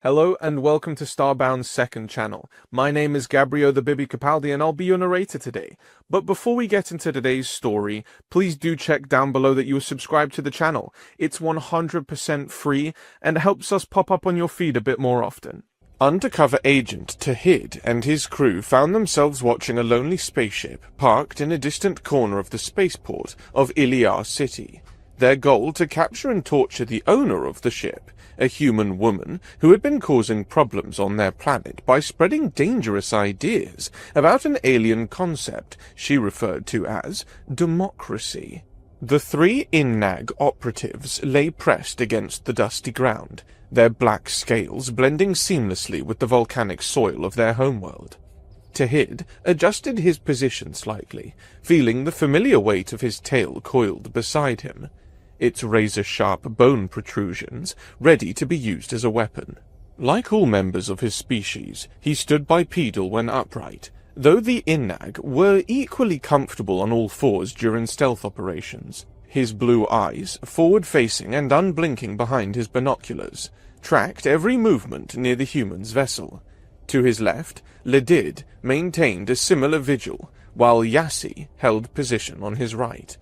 Hello and welcome to Starbound's second channel. My name is Gabriel the Bibi Capaldi and I'll be your narrator today. But before we get into today's story, please do check down below that you are subscribed to the channel. It's 100% free and helps us pop up on your feed a bit more often. Undercover agent Tahid and his crew found themselves watching a lonely spaceship parked in a distant corner of the spaceport of Ilyar City. Their goal to capture and torture the owner of the ship, a human woman who had been causing problems on their planet by spreading dangerous ideas about an alien concept she referred to as democracy. The three Innag operatives lay pressed against the dusty ground, their black scales blending seamlessly with the volcanic soil of their homeworld. Tahid adjusted his position slightly, feeling the familiar weight of his tail coiled beside him, its razor-sharp bone protrusions ready to be used as a weapon. Like all members of his species, he stood bipedal when upright, though the Innag were equally comfortable on all fours during stealth operations. His blue eyes, forward-facing and unblinking behind his binoculars, tracked every movement near the human's vessel. To his left, Ledid maintained a similar vigil, while Yassi held position on his right.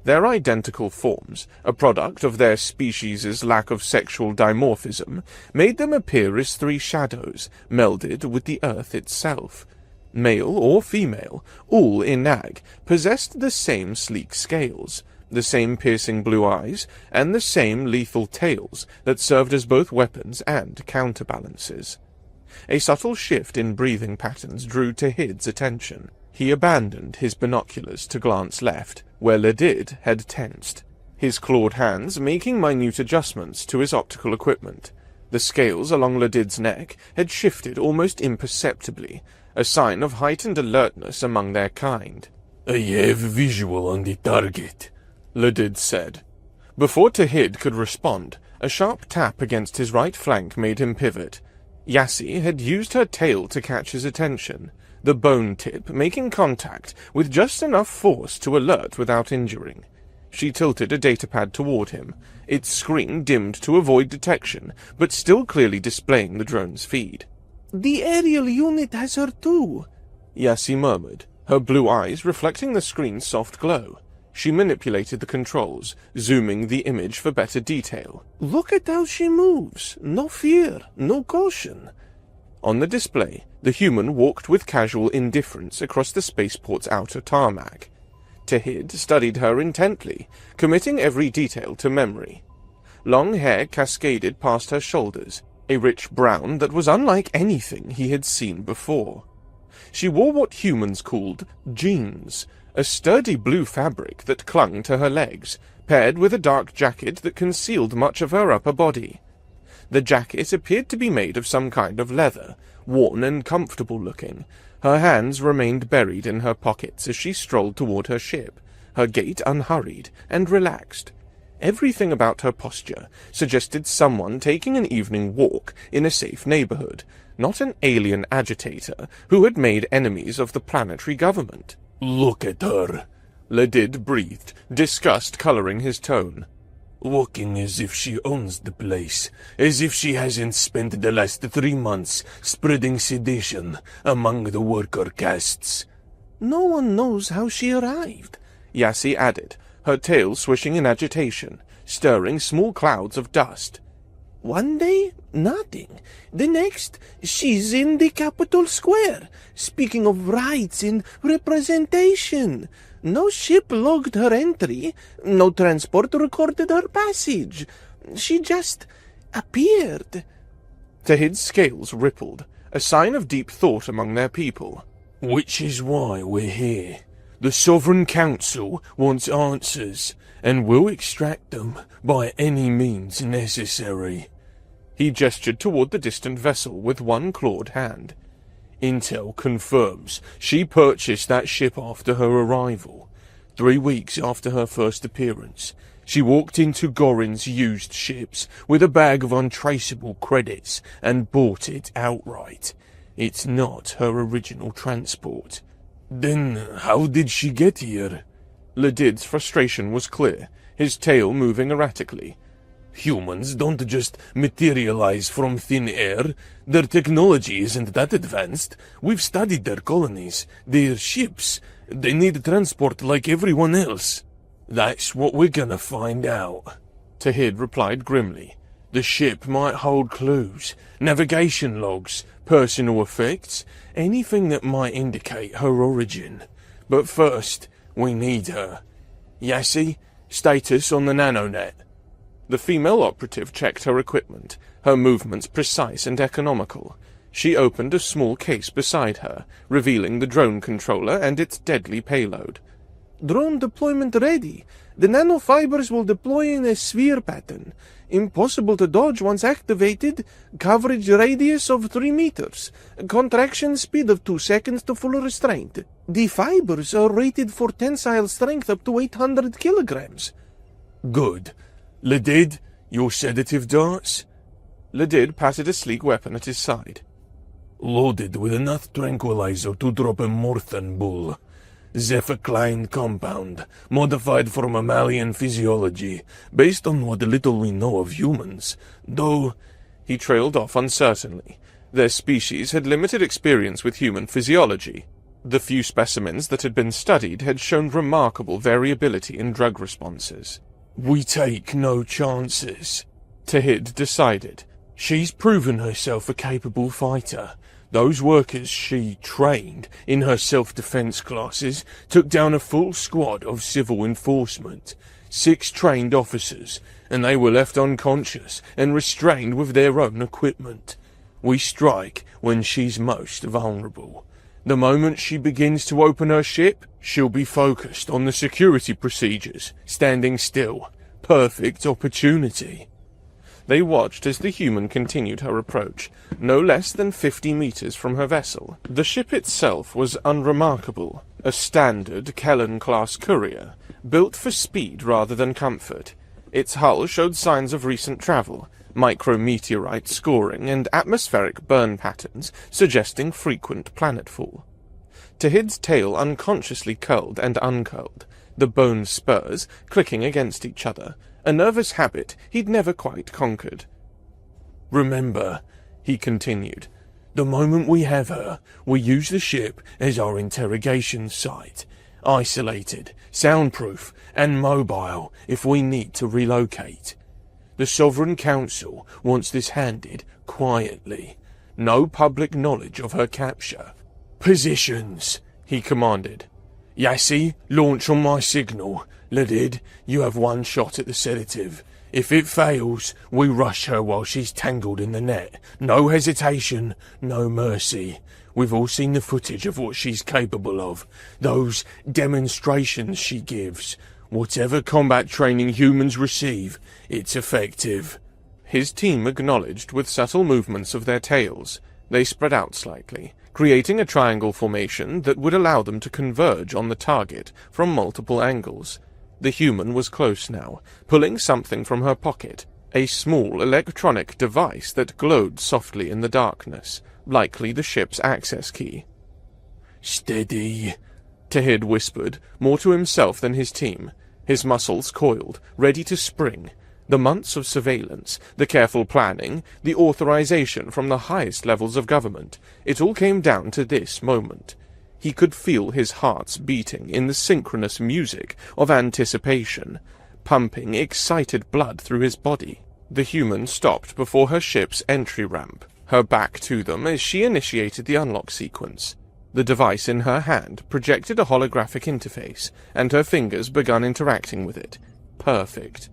Their identical forms, a product of their species' lack of sexual dimorphism, made them appear as three shadows, melded with the earth itself. Male or female, all Innag possessed the same sleek scales, the same piercing blue eyes, and the same lethal tails that served as both weapons and counterbalances. A subtle shift in breathing patterns drew Tahid's attention. He abandoned his binoculars to glance left, where Ledid had tensed, his clawed hands making minute adjustments to his optical equipment. The scales along Ledid's neck had shifted almost imperceptibly, a sign of heightened alertness among their kind. "I have visual on the target," Ledid said. Before Tahid could respond, a sharp tap against his right flank made him pivot. Yassi had used her tail to catch his attention, the bone tip making contact with just enough force to alert without injuring. She tilted a datapad toward him, its screen dimmed to avoid detection, but still clearly displaying the drone's feed. "The aerial unit has her too," Yassi murmured, her blue eyes reflecting the screen's soft glow. She manipulated the controls, zooming the image for better detail. "Look at how she moves. No fear, no caution." On the display, the human walked with casual indifference across the spaceport's outer tarmac. Tahid studied her intently, committing every detail to memory. Long hair cascaded past her shoulders, a rich brown that was unlike anything he had seen before. She wore what humans called jeans, a sturdy blue fabric that clung to her legs, paired with a dark jacket that concealed much of her upper body. The jacket appeared to be made of some kind of leather, worn and comfortable-looking. Her hands remained buried in her pockets as she strolled toward her ship, her gait unhurried and relaxed. Everything about her posture suggested someone taking an evening walk in a safe neighborhood, not an alien agitator who had made enemies of the planetary government. "Look at her," Ledid breathed, disgust coloring his tone. "Walking as if she owns the place, as if she hasn't spent the last 3 months spreading sedition among the worker castes." "No one knows how she arrived," Yassi added, her tail swishing in agitation, stirring small clouds of dust. "One day, nothing. The next, she's in the Capitol Square, speaking of rights and representation. No ship logged her entry, no transport recorded her passage. She just appeared." Tahid's scales rippled, a sign of deep thought among their people. "Which is why we're here. The Sovereign Council wants answers, and will extract them by any means necessary." He gestured toward the distant vessel with one clawed hand. "Intel confirms she purchased that ship after her arrival. 3 weeks after her first appearance, she walked into Gorin's used ships with a bag of untraceable credits and bought it outright. It's not her original transport." "Then how did she get here?" Ledid's frustration was clear, his tail moving erratically. Humans don't just materialize from thin air. Their technology isn't that advanced. We've studied their colonies, their ships. They need transport like everyone else. That's what we're gonna find out. Tahid replied grimly. The ship might hold clues, navigation logs, personal effects, anything that might indicate her origin. But first, we need her. Yassi, status on the nanonet. The female operative checked her equipment, her movements precise and economical. She opened a small case beside her, revealing the drone controller and its deadly payload. Drone deployment ready. The nanofibers will deploy in a sphere pattern. Impossible to dodge once activated. Coverage radius of 3 meters. Contraction speed of 2 seconds to full restraint. The fibers are rated for tensile strength up to 800 kilograms. Good. Ledid, your sedative darts? Ledid patted a sleek weapon at his side. Loaded with enough tranquilizer to drop a Morthan bull. Zephyr Klein compound, modified for mammalian physiology, based on what little we know of humans, though... He trailed off uncertainly. Their species had limited experience with human physiology. The few specimens that had been studied had shown remarkable variability in drug responses. We take no chances, Tahid decided. She's proven herself a capable fighter. Those workers she trained in her self-defense classes took down a full squad of civil enforcement, 6 trained officers, and they were left unconscious and restrained with their own equipment. We strike when she's most vulnerable. The moment she begins to open her ship, she'll be focused on the security procedures, standing still. Perfect opportunity. They watched as the human continued her approach, no less than 50 meters from her vessel. The ship itself was unremarkable, a standard Kellen-class courier, built for speed rather than comfort. Its hull showed signs of recent travel, micrometeorite scoring and atmospheric burn patterns suggesting frequent planetfall. Tahid's tail unconsciously curled and uncurled, the bone spurs clicking against each other, a nervous habit he'd never quite conquered. Remember, he continued, the moment we have her, we use the ship as our interrogation site, isolated, soundproof, and mobile if we need to relocate. The Sovereign Council wants this handed quietly. No public knowledge of her capture. Positions, he commanded. Yassi, launch on my signal. Ledid, you have 1 shot at the sedative. If it fails, we rush her while she's tangled in the net. No hesitation, no mercy. We've all seen the footage of what she's capable of. Those demonstrations she gives. Whatever combat training humans receive, it's effective. His team acknowledged with subtle movements of their tails. They spread out slightly, creating a triangle formation that would allow them to converge on the target from multiple angles. The human was close now, pulling something from her pocket, a small electronic device that glowed softly in the darkness, likely the ship's access key. Steady, Tahid whispered, more to himself than his team. His muscles coiled, ready to spring. The months of surveillance, the careful planning, the authorization from the highest levels of government, it all came down to this moment. He could feel his heart's beating in the synchronous music of anticipation, pumping excited blood through his body. The human stopped before her ship's entry ramp, her back to them as she initiated the unlock sequence. The device in her hand projected a holographic interface, and her fingers began interacting with it. Perfect.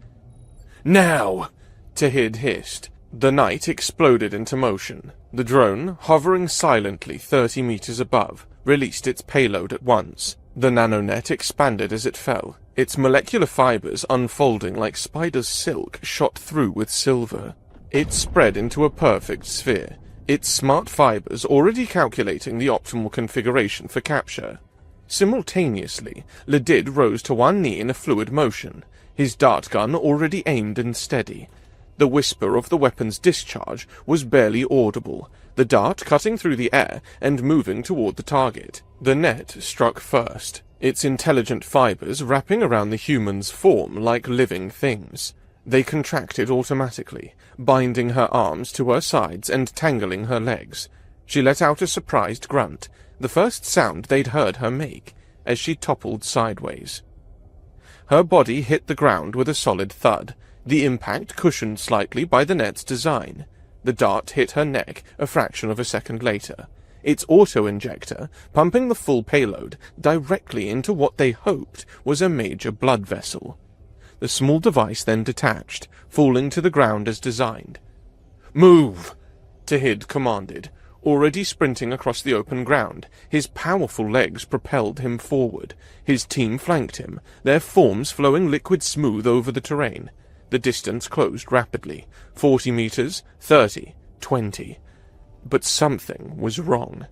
Now! Tahid hissed. The night exploded into motion. The drone, hovering silently 30 meters above, released its payload at once. The nanonet expanded as it fell, its molecular fibers unfolding like spider's silk shot through with silver. It spread into a perfect sphere, its smart fibers already calculating the optimal configuration for capture. Simultaneously, Ledid rose to one knee in a fluid motion, his dart gun already aimed and steady. The whisper of the weapon's discharge was barely audible, the dart cutting through the air and moving toward the target. The net struck first, its intelligent fibers wrapping around the human's form like living things. They contracted automatically, binding her arms to her sides and tangling her legs. She let out a surprised grunt, the first sound they'd heard her make, as she toppled sideways. Her body hit the ground with a solid thud, the impact cushioned slightly by the net's design. The dart hit her neck a fraction of a second later, its auto-injector pumping the full payload directly into what they hoped was a major blood vessel. The small device then detached, falling to the ground as designed. "Move!" Tahid commanded, already sprinting across the open ground. His powerful legs propelled him forward. His team flanked him, their forms flowing liquid smooth over the terrain. The distance closed rapidly. 40 meters, 30, 20. But something was wrong.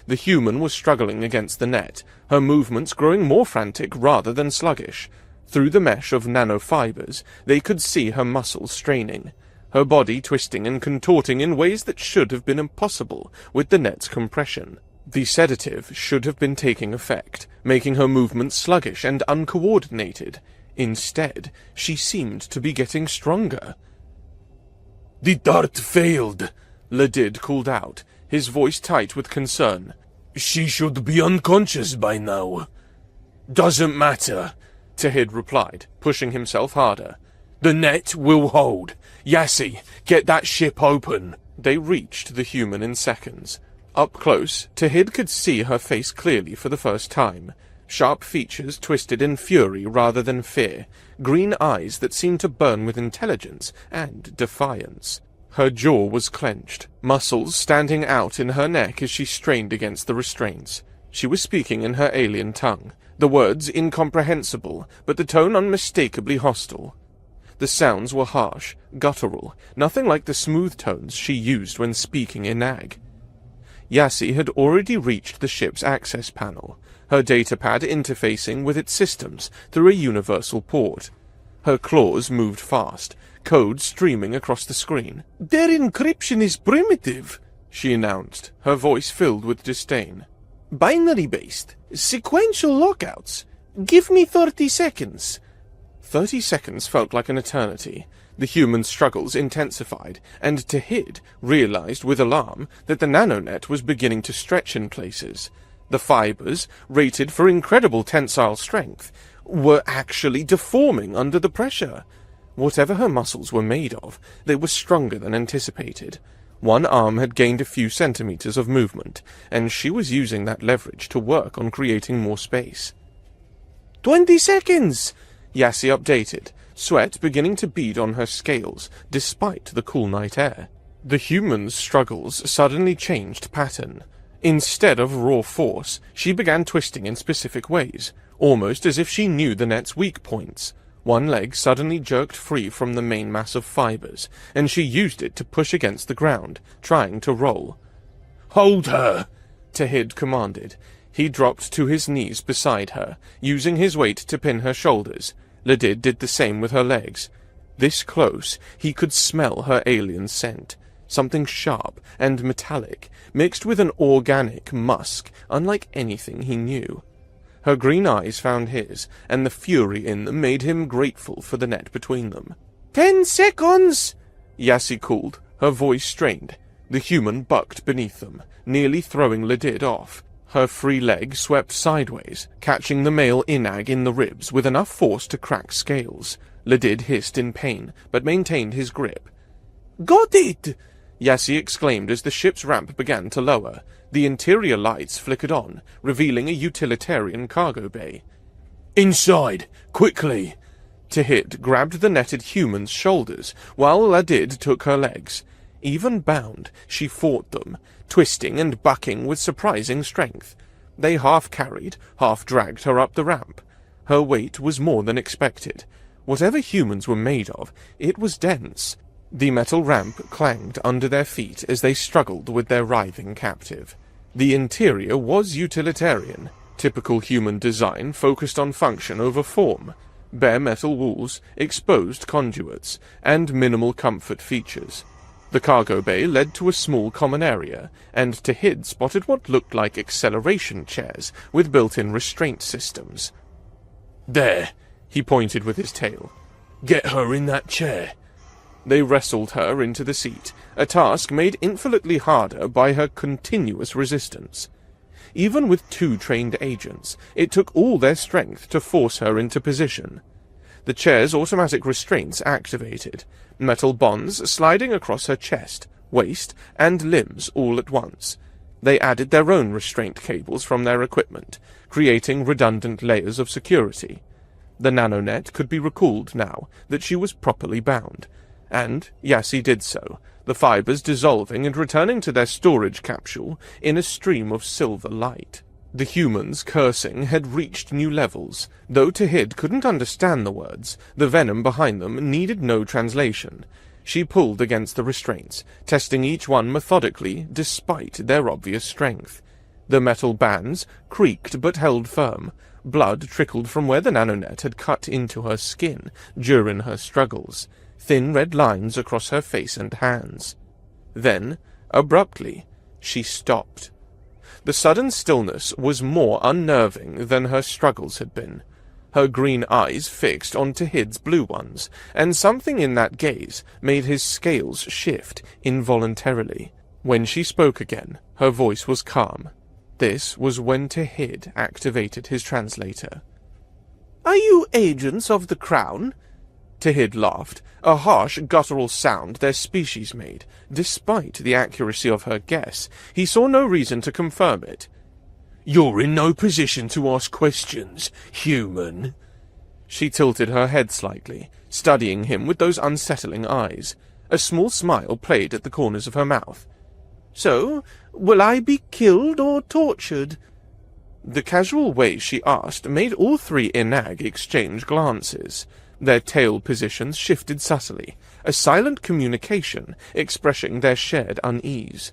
The human was struggling against the net, her movements growing more frantic rather than sluggish. Through the mesh of nanofibers, they could see her muscles straining, her body twisting and contorting in ways that should have been impossible with the net's compression. The sedative should have been taking effect, making her movements sluggish and uncoordinated. Instead, she seemed to be getting stronger. "The dart failed," Ledid called out, his voice tight with concern. "She should be unconscious by now." "Doesn't matter," Tahid replied, pushing himself harder. "The net will hold. Yassi, get that ship open." They reached the human in seconds. Up close, Tahid could see her face clearly for the first time. Sharp features twisted in fury rather than fear, green eyes that seemed to burn with intelligence and defiance. Her jaw was clenched, muscles standing out in her neck as she strained against the restraints. She was speaking in her alien tongue, the words incomprehensible, but the tone unmistakably hostile. The sounds were harsh, guttural, nothing like the smooth tones she used when speaking in Ag. Yassi had already reached the ship's access panel, her datapad interfacing with its systems through a universal port. Her claws moved fast, code streaming across the screen. "Their encryption is primitive," she announced, her voice filled with disdain. "Binary-based. Sequential lockouts. Give me 30 seconds. 30 seconds felt like an eternity. The human struggles intensified, and Tahid realized with alarm that the nanonet was beginning to stretch in places. The fibers, rated for incredible tensile strength, were actually deforming under the pressure. Whatever her muscles were made of, they were stronger than anticipated. One arm had gained a few centimeters of movement, and she was using that leverage to work on creating more space. 20 seconds! Yassi updated, sweat beginning to bead on her scales, despite the cool night air. The human's struggles suddenly changed pattern. Instead of raw force, she began twisting in specific ways, almost as if she knew the net's weak points. One leg suddenly jerked free from the main mass of fibers, and she used it to push against the ground, trying to roll. "Hold her!" Tahid commanded. He dropped to his knees beside her, using his weight to pin her shoulders. Ledid did the same with her legs. This close, he could smell her alien scent. Something sharp and metallic, mixed with an organic musk, unlike anything he knew. Her green eyes found his, and the fury in them made him grateful for the net between them. 10 seconds! Yassi called, her voice strained. The human bucked beneath them, nearly throwing Ledid off. Her free leg swept sideways, catching the male Inag in the ribs with enough force to crack scales. Ledid hissed in pain, but maintained his grip. "Got it!" Yassi exclaimed as the ship's ramp began to lower. The interior lights flickered on, revealing a utilitarian cargo bay. "Inside! Quickly!" Tahid grabbed the netted human's shoulders, while Ledid took her legs. Even bound, she fought them, twisting and bucking with surprising strength. They half-carried, half-dragged her up the ramp. Her weight was more than expected. Whatever humans were made of, it was dense. The metal ramp clanged under their feet as they struggled with their writhing captive. The interior was utilitarian. Typical human design focused on function over form. Bare metal walls, exposed conduits, and minimal comfort features. The cargo bay led to a small common area, and Tahid spotted what looked like acceleration chairs with built-in restraint systems. "There," he pointed with his tail. Get her in that chair. They wrestled her into the seat, a task made infinitely harder by her continuous resistance. Even with 2 trained agents, it took all their strength to force her into position. The chair's automatic restraints activated, metal bonds sliding across her chest, waist, and limbs all at once. They added their own restraint cables from their equipment, creating redundant layers of security. The nanonet could be recalled now that she was properly bound, and Yassi did so, the fibers dissolving and returning to their storage capsule in a stream of silver light. The humans' cursing had reached new levels. Though Tahid couldn't understand the words, the venom behind them needed no translation. She pulled against the restraints, testing each one methodically despite their obvious strength. The metal bands creaked but held firm. Blood trickled from where the nanonet had cut into her skin during her struggles, thin red lines across her face and hands. Then, abruptly, she stopped. The sudden stillness was more unnerving than her struggles had been. Her green eyes fixed on Tahid's blue ones, and something in that gaze made his scales shift involuntarily. When she spoke again, her voice was calm. This was when Tahid activated his translator. "Are you agents of the Crown?" Tahid laughed, a harsh guttural sound their species made. Despite the accuracy of her guess, he saw no reason to confirm it. You're in no position to ask questions, human. She tilted her head slightly, studying him with those unsettling eyes. A small smile played at the corners of her mouth. "So, will I be killed or tortured?" The casual way she asked made all 3 Inag exchange glances. Their tail positions shifted subtly, a silent communication expressing their shared unease.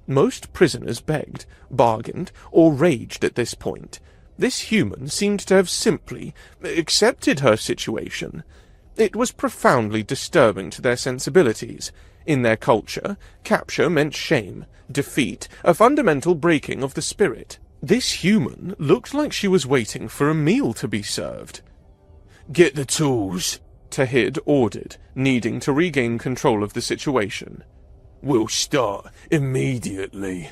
Most prisoners begged, bargained, or raged at this point. This human seemed to have simply accepted her situation. It was profoundly disturbing to their sensibilities. In their culture, capture meant shame, defeat, a fundamental breaking of the spirit. This human looked like she was waiting for a meal to be served. Get the tools, Tahid ordered, needing to regain control of the situation. We'll start immediately.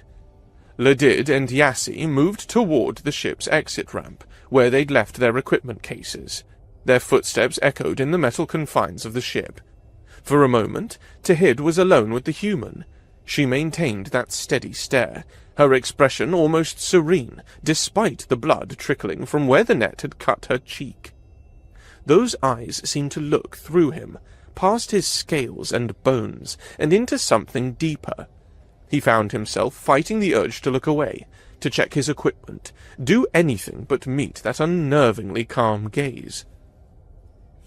Ladid and Yassi moved toward the ship's exit ramp, where they'd left their equipment cases. Their footsteps echoed in the metal confines of the ship. For a moment, Tahid was alone with the human. She maintained that steady stare, her expression almost serene, despite the blood trickling from where the net had cut her cheek. Those eyes seemed to look through him, past his scales and bones, and into something deeper. He found himself fighting the urge to look away, to check his equipment, do anything but meet that unnervingly calm gaze.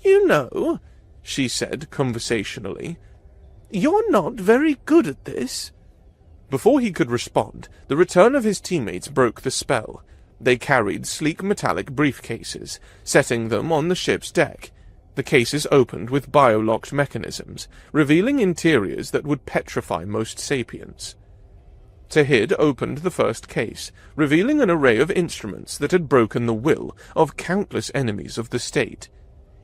"You know," she said conversationally, "you're not very good at this." Before he could respond, the return of his teammates broke the spell. They carried sleek metallic briefcases, setting them on the ship's deck. The cases opened with biolocked mechanisms, revealing interiors that would petrify most sapients. Tahid opened the first case, revealing an array of instruments that had broken the will of countless enemies of the state.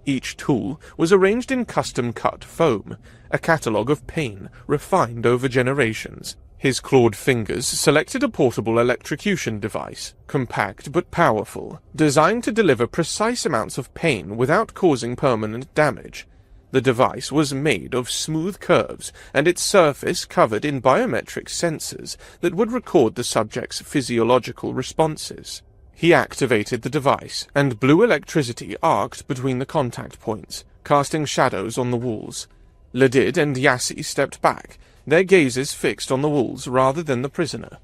Each tool was arranged in custom-cut foam, a catalogue of pain refined over generations. His clawed fingers selected a portable electrocution device, compact but powerful, designed to deliver precise amounts of pain without causing permanent damage. The device was made of smooth curves, and its surface covered in biometric sensors that would record the subject's physiological responses. He activated the device, and blue electricity arced between the contact points, casting shadows on the walls. Ladid and Yassi stepped back, their gazes fixed on the walls rather than the prisoner.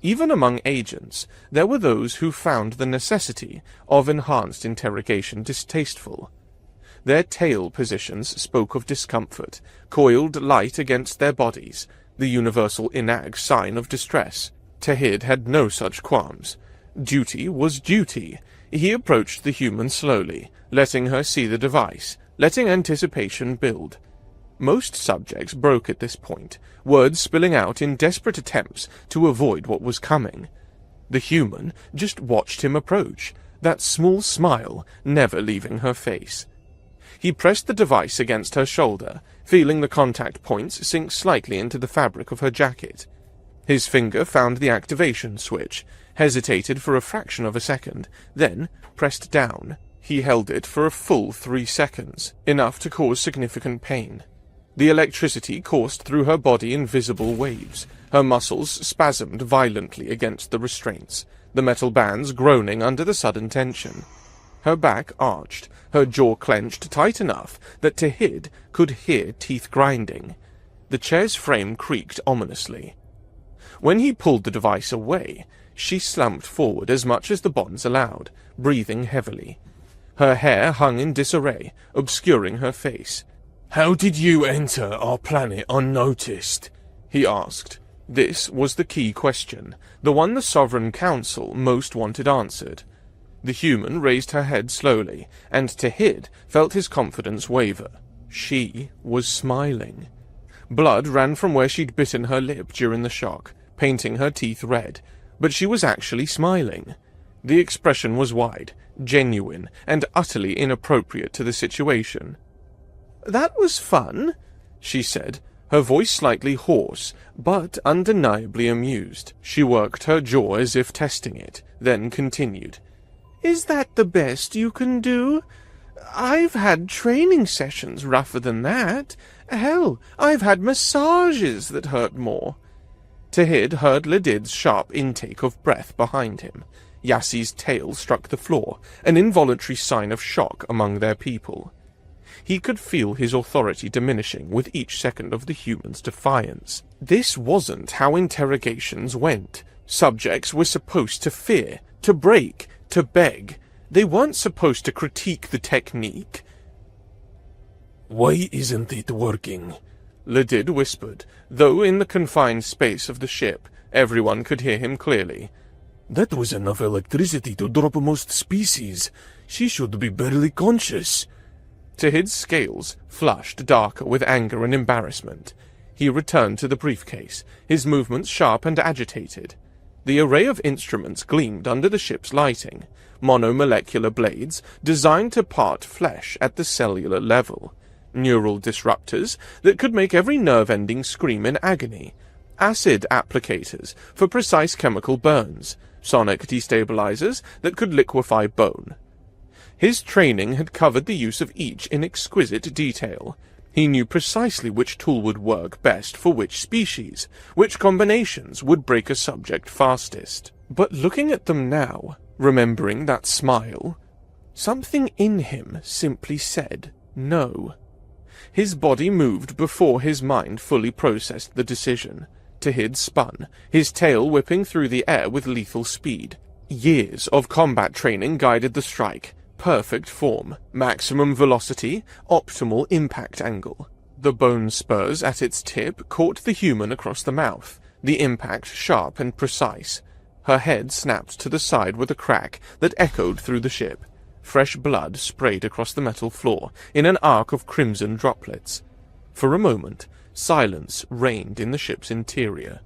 Even among agents, there were those who found the necessity of enhanced interrogation distasteful. Their tail positions spoke of discomfort, coiled light against their bodies, the universal Inag sign of distress. Tahid had no such qualms. Duty was duty. He approached the human slowly, letting her see the device, letting anticipation build. Most subjects broke at this point, words spilling out in desperate attempts to avoid what was coming. The human just watched him approach, that small smile never leaving her face. He pressed the device against her shoulder, feeling the contact points sink slightly into the fabric of her jacket. His finger found the activation switch, hesitated for a fraction of a second, then pressed down. He held it for a full 3 seconds, enough to cause significant pain. The electricity coursed through her body in visible waves. Her muscles spasmed violently against the restraints, the metal bands groaning under the sudden tension. Her back arched, her jaw clenched tight enough that Tahid could hear teeth grinding. The chair's frame creaked ominously. When he pulled the device away, she slumped forward as much as the bonds allowed, breathing heavily. Her hair hung in disarray, obscuring her face. "How did you enter our planet unnoticed?" he asked. This was the key question, the one the Sovereign Council most wanted answered. The human raised her head slowly, and Tahid felt his confidence waver. She was smiling. Blood ran from where she'd bitten her lip during the shock, painting her teeth red, but she was actually smiling. The expression was wide, genuine, and utterly inappropriate to the situation. "That was fun," she said, her voice slightly hoarse, but undeniably amused. She worked her jaw as if testing it, then continued. "Is that the best you can do? I've had training sessions rougher than that. Hell, I've had massages that hurt more." Tahid heard Ledid's sharp intake of breath behind him. Yassi's tail struck the floor, an involuntary sign of shock among their people. He could feel his authority diminishing with each second of the human's defiance. This wasn't how interrogations went. Subjects were supposed to fear, to break, to beg. They weren't supposed to critique the technique. "Why isn't it working?" Ledid whispered, though in the confined space of the ship, everyone could hear him clearly. "That was enough electricity to drop most species. She should be barely conscious." Tahid's scales flushed darker with anger and embarrassment. He returned to the briefcase, his movements sharp and agitated. The array of instruments gleamed under the ship's lighting, monomolecular blades designed to part flesh at the cellular level, neural disruptors that could make every nerve ending scream in agony, acid applicators for precise chemical burns, sonic destabilizers that could liquefy bone. His training had covered the use of each in exquisite detail. He knew precisely which tool would work best for which species, which combinations would break a subject fastest. But looking at them now, remembering that smile, something in him simply said no. His body moved before his mind fully processed the decision. Tahid spun, his tail whipping through the air with lethal speed. Years of combat training guided the strike. Perfect form, maximum velocity, optimal impact angle. The bone spurs at its tip caught the human across the mouth, the impact sharp and precise. Her head snapped to the side with a crack that echoed through the ship. Fresh blood sprayed across the metal floor in an arc of crimson droplets. For a moment, silence reigned in the ship's interior.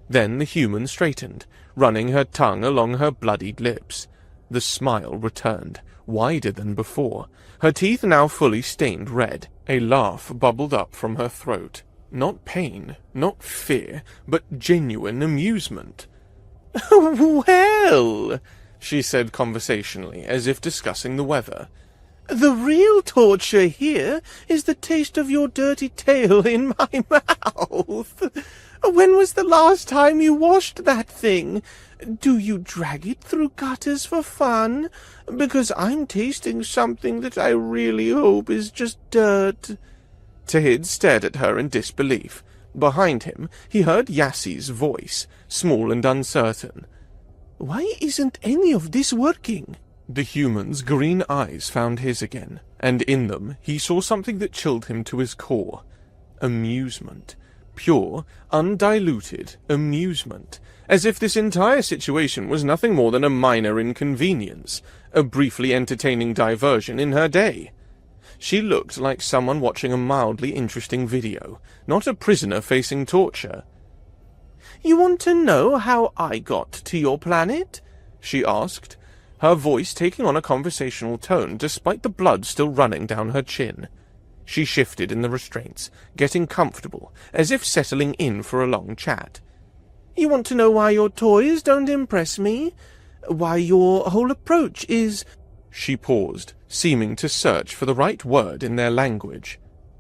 Then the human straightened, running her tongue along her bloodied lips. The smile returned, wider than before, her teeth now fully stained red. A laugh bubbled up from her throat. Not pain, not fear, but genuine amusement. "Well," she said conversationally, as if discussing the weather, "the real torture here is the taste of your dirty tail in my mouth. When was the last time you washed that thing? Do you drag it through gutters for fun? Because I'm tasting something that I really hope is just dirt." Tahid stared at her in disbelief. Behind him, he heard Yassi's voice, small and uncertain. "Why isn't any of this working?" The human's green eyes found his again, and in them he saw something that chilled him to his core. Amusement. Pure, undiluted amusement. As if this entire situation was nothing more than a minor inconvenience, a briefly entertaining diversion in her day. She looked like someone watching a mildly interesting video, not a prisoner facing torture. "You want to know how I got to your planet?" she asked. her voice taking on a conversational tone despite the blood still running down her chin. She shifted in the restraints, getting comfortable, as if settling in for a long chat. You want to know why your toys don't impress me? Why your whole approach is... She paused, seeming to search for the right word in their language.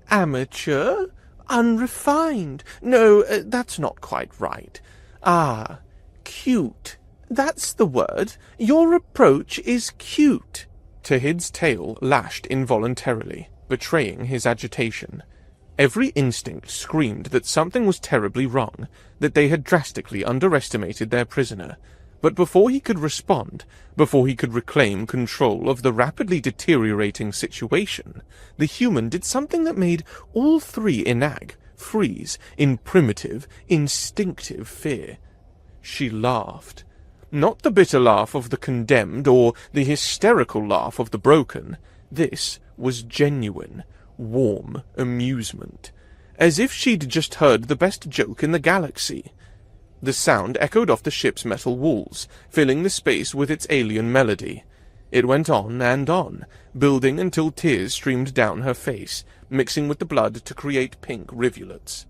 Amateur? Unrefined? No, that's not quite right. Ah, cute. That's the word. Your approach is cute. Tahid's tail lashed involuntarily, betraying his agitation. Every instinct screamed that something was terribly wrong, that they had drastically underestimated their prisoner. But before he could respond, before he could reclaim control of the rapidly deteriorating situation, the human did something that made all three Inag freeze in primitive, instinctive fear. She laughed. Not the bitter laugh of the condemned or the hysterical laugh of the broken. This was genuine, warm amusement, as if she'd just heard the best joke in the galaxy. The sound echoed off the ship's metal walls, filling the space with its alien melody. It went on and on, building until tears streamed down her face, mixing with the blood to create pink rivulets.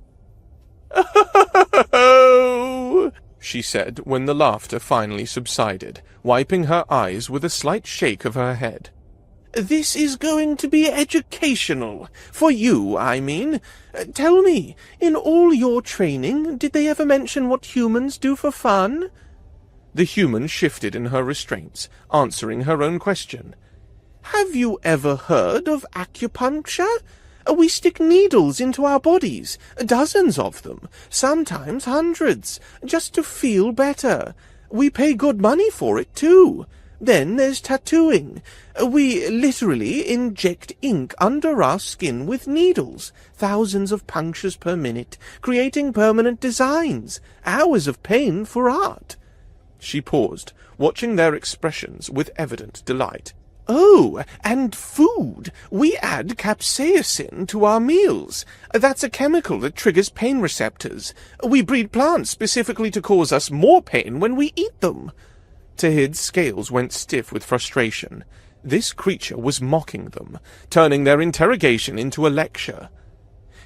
Oh! She said when the laughter finally subsided, wiping her eyes with a slight shake of her head. This is going to be educational. For you, I mean. Tell me, in all your training, did they ever mention what humans do for fun? The human shifted in her restraints, answering her own question. Have you ever heard of acupuncture? We stick needles into our bodies, dozens of them, sometimes hundreds, just to feel better. We pay good money for it, too. Then there's tattooing. We literally inject ink under our skin with needles, thousands of punctures per minute, creating permanent designs, hours of pain for art. She paused, watching their expressions with evident delight. Oh, and food. We add capsaicin to our meals. That's a chemical that triggers pain receptors. We breed plants specifically to cause us more pain when we eat them. Tahid's scales went stiff with frustration. This creature was mocking them, turning their interrogation into a lecture.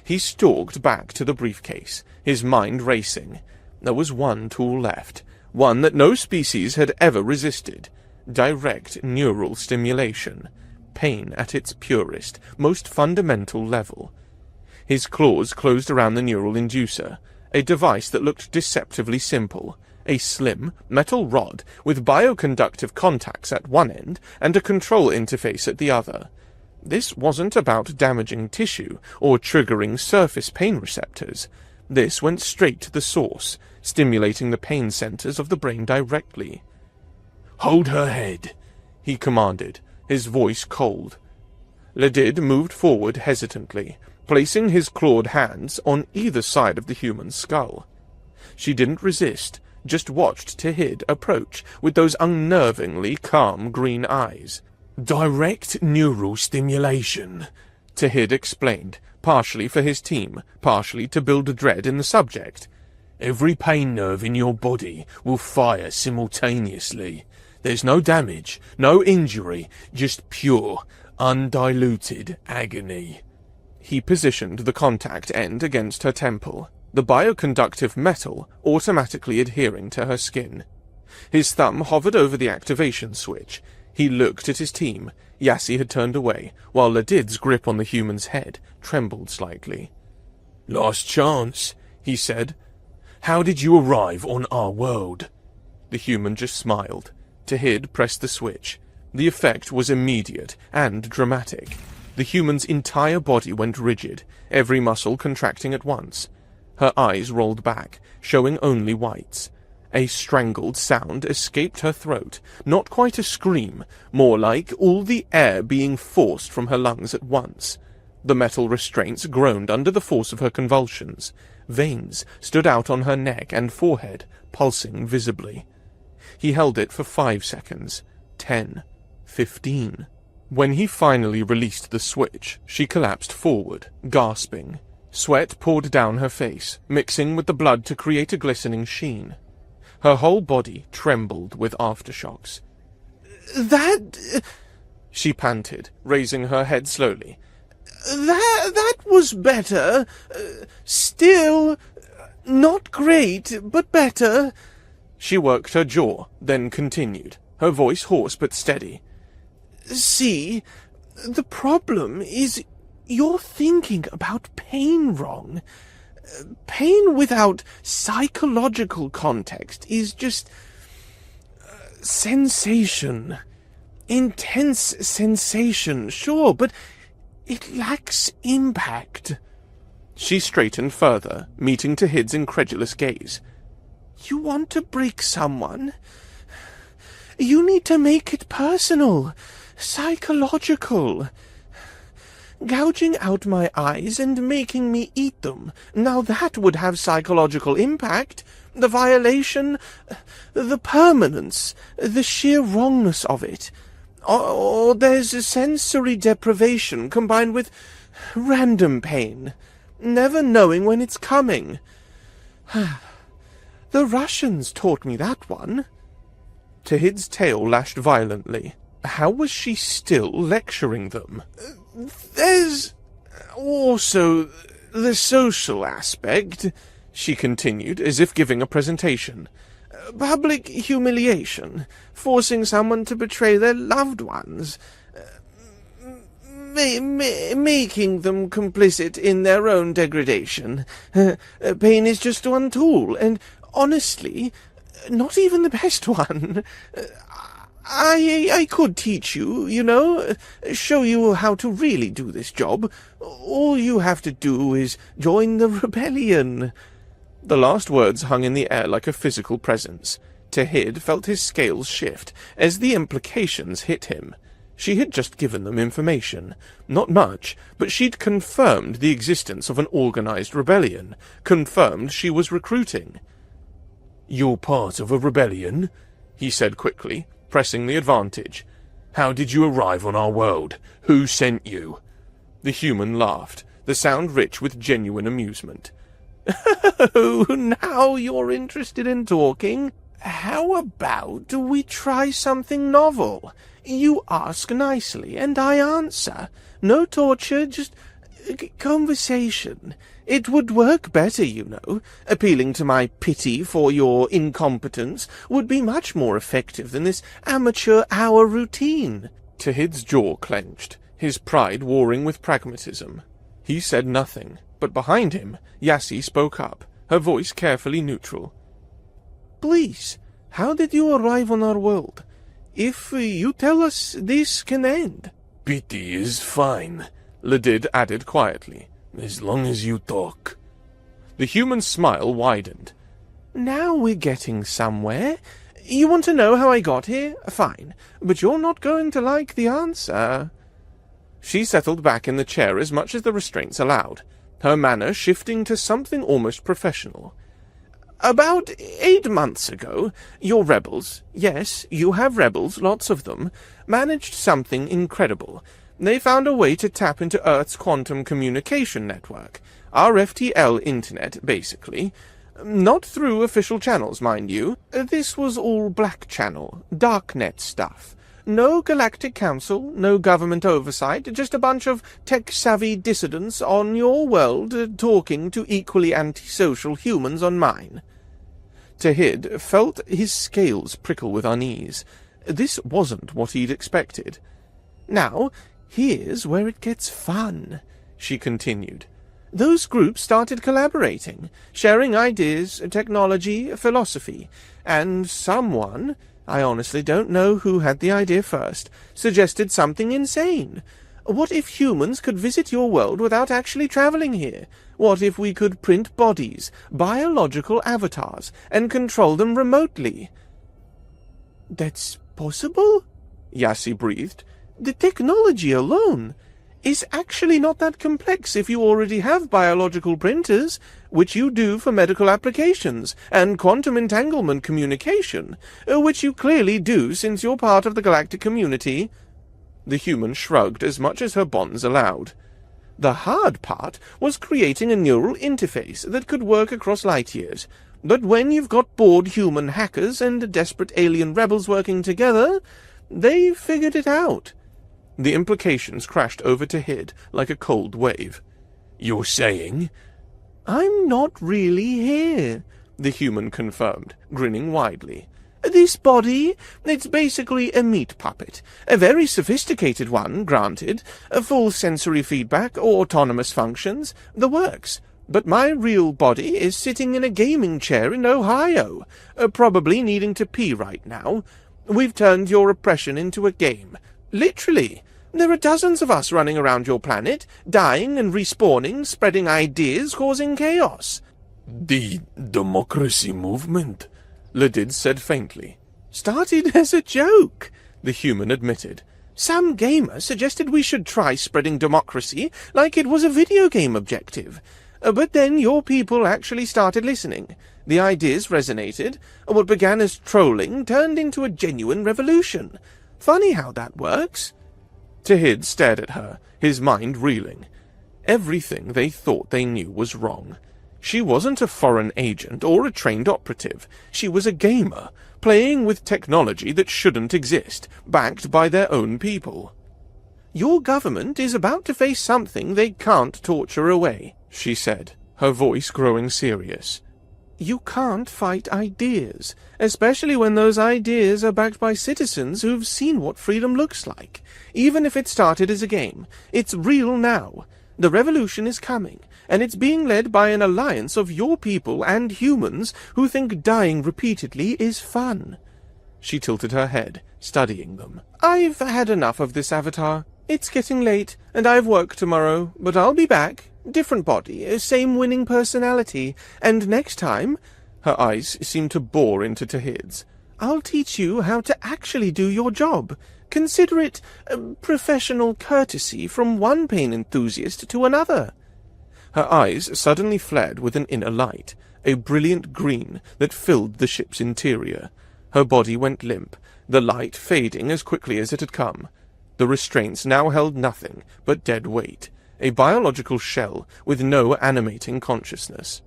He stalked back to the briefcase, his mind racing. There was one tool left, one that no species had ever resisted. Direct neural stimulation. Pain at its purest, most fundamental level. His claws closed around the neural inducer, a device that looked deceptively simple. A slim, metal rod with bioconductive contacts at one end and a control interface at the other. This wasn't about damaging tissue or triggering surface pain receptors. This went straight to the source, stimulating the pain centers of the brain directly. "Hold her head," he commanded, his voice cold. Ledid moved forward hesitantly, placing his clawed hands on either side of the human's skull. She didn't resist, just watched Tahid approach with those unnervingly calm green eyes. "Direct neural stimulation," Tahid explained, partially for his team, partially to build dread in the subject. "Every pain nerve in your body will fire simultaneously. There's no damage, no injury, just pure, undiluted agony." He positioned the contact end against her temple, the bioconductive metal automatically adhering to her skin. His thumb hovered over the activation switch. He looked at his team. Yassi had turned away, while Ledid's grip on the human's head trembled slightly. "Last chance," he said. "How did you arrive on our world?" The human just smiled. Tahid pressed the switch. The effect was immediate and dramatic. The human's entire body went rigid, every muscle contracting at once. Her eyes rolled back, showing only whites. A strangled sound escaped her throat, not quite a scream, more like all the air being forced from her lungs at once. The metal restraints groaned under the force of her convulsions. Veins stood out on her neck and forehead, pulsing visibly. He held it for 5 seconds, 10, 15. When he finally released the switch, she collapsed forward, gasping. Sweat poured down her face, mixing with the blood to create a glistening sheen. Her whole body trembled with aftershocks. That... she panted, raising her head slowly. That was better. Still, not great, but better. She worked her jaw, then continued, her voice hoarse but steady. See, the problem is you're thinking about pain wrong. Pain without psychological context is just sensation. Intense sensation, sure, but it lacks impact. She straightened further, meeting Tahid's incredulous gaze. You want to break someone? You need to make it personal, psychological. Gouging out my eyes and making me eat them. Now that would have psychological impact. The violation, the permanence, the sheer wrongness of it. Or there's a sensory deprivation combined with random pain, never knowing when it's coming. The Russians taught me that one. Tahid's tail lashed violently. How was she still lecturing them? There's also the social aspect, she continued, as if giving a presentation. Public humiliation, forcing someone to betray their loved ones, making them complicit in their own degradation. Pain is just one tool, and honestly, not even the best one. I could teach you, you know, show you how to really do this job. All you have to do is join the rebellion. The last words hung in the air like a physical presence. Tahid felt his scales shift as the implications hit him. She had just given them information. Not much, but she'd confirmed the existence of an organized rebellion, confirmed she was recruiting. "You're part of a rebellion?" he said quickly, pressing the advantage. "How did you arrive on our world? Who sent you?" The human laughed, the sound rich with genuine amusement. "Oh, now you're interested in talking? How about we try something novel? You ask nicely, and I answer. No torture, just conversation. It would work better, you know. Appealing to my pity for your incompetence would be much more effective than this amateur hour routine." Tahid's jaw clenched, his pride warring with pragmatism. He said nothing, but behind him, Yassi spoke up, her voice carefully neutral. "Please, how did you arrive on our world? If you tell us, this can end." "Pity is fine," Ladid added quietly, "as long as you talk." The human's smile widened. "Now we're getting somewhere. You want to know how I got here? Fine, but you're not going to like the answer." She settled back in the chair as much as the restraints allowed, her manner shifting to something almost professional. "About 8 months ago, your rebels, yes, you have rebels, lots of them, managed something incredible. They found a way to tap into Earth's quantum communication network, our FTL internet, basically. Not through official channels, mind you. This was all black channel, darknet stuff. No Galactic Council, no government oversight, just a bunch of tech-savvy dissidents on your world talking to equally antisocial humans on mine." Tahid felt his scales prickle with unease. This wasn't what he'd expected. "Now, here's where it gets fun," she continued. "Those groups started collaborating, sharing ideas, technology, philosophy, and someone, I honestly don't know who had the idea first, suggested something insane. What if humans could visit your world without actually traveling here? What if we could print bodies, biological avatars, and control them remotely?" "That's possible?" Yassi breathed. "The technology alone is actually not that complex if you already have biological printers, which you do for medical applications, and quantum entanglement communication, which you clearly do since you're part of the galactic community." The human shrugged as much as her bonds allowed. "The hard part was creating a neural interface that could work across light years. But when you've got bored human hackers and desperate alien rebels working together, They figured it out. The implications crashed over Tahid like a cold wave. You're saying? I'm not really here, the human confirmed, grinning widely. This body, it's basically a meat puppet. A very sophisticated one, granted. Full sensory feedback, autonomous functions, the works. But my real body is sitting in a gaming chair in Ohio, probably needing to pee right now. We've turned your oppression into a game. Literally. There are dozens of us running around your planet, dying and respawning, spreading ideas, causing chaos. The democracy movement? Ledid said faintly. Started as a joke, the human admitted. Some gamer suggested we should try spreading democracy like it was a video game objective. But then your people actually started listening. The ideas resonated. What began as trolling turned into a genuine revolution. Funny how that works. Tahid stared at her, his mind reeling. Everything they thought they knew was wrong. She wasn't a foreign agent or a trained operative. She was a gamer, playing with technology that shouldn't exist, backed by their own people. Your government is about to face something they can't torture away, she said, her voice growing serious. You can't fight ideas, especially when those ideas are backed by citizens who've seen what freedom looks like. Even if it started as a game, it's real now. The revolution is coming, and it's being led by an alliance of your people and humans who think dying repeatedly is fun. She tilted her head, studying them. I've had enough of this avatar. It's getting late, and I've work tomorrow, but I'll be back. Different body, same winning personality, and next time, her eyes seemed to bore into Tahid's, I'll teach you how to actually do your job. Consider it professional courtesy from one pain enthusiast to another. Her eyes suddenly flared with an inner light, a brilliant green that filled the ship's interior. Her body went limp, the light fading as quickly as it had come. The restraints now held nothing but dead weight, a biological shell with no animating consciousness.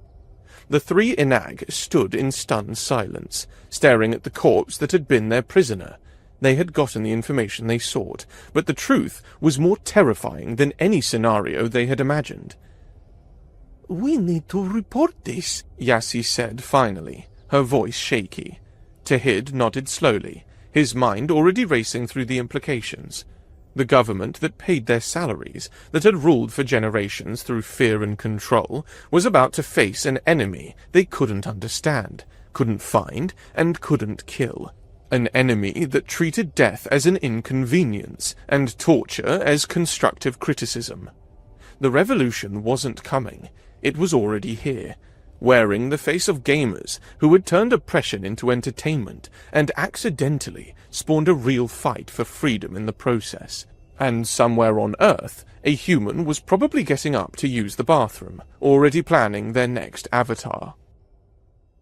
The three Inag stood in stunned silence, staring at the corpse that had been their prisoner. They had gotten the information they sought, but the truth was more terrifying than any scenario they had imagined. We need to report this, Yassi said finally, her voice shaky. Tahid nodded slowly, his mind already racing through the implications. The government that paid their salaries, that had ruled for generations through fear and control, was about to face an enemy they couldn't understand, couldn't find, and couldn't kill. An enemy that treated death as an inconvenience, and torture as constructive criticism. The revolution wasn't coming. It was already here, wearing the face of gamers who had turned oppression into entertainment and accidentally spawned a real fight for freedom in the process. And somewhere on Earth, a human was probably getting up to use the bathroom, already planning their next avatar.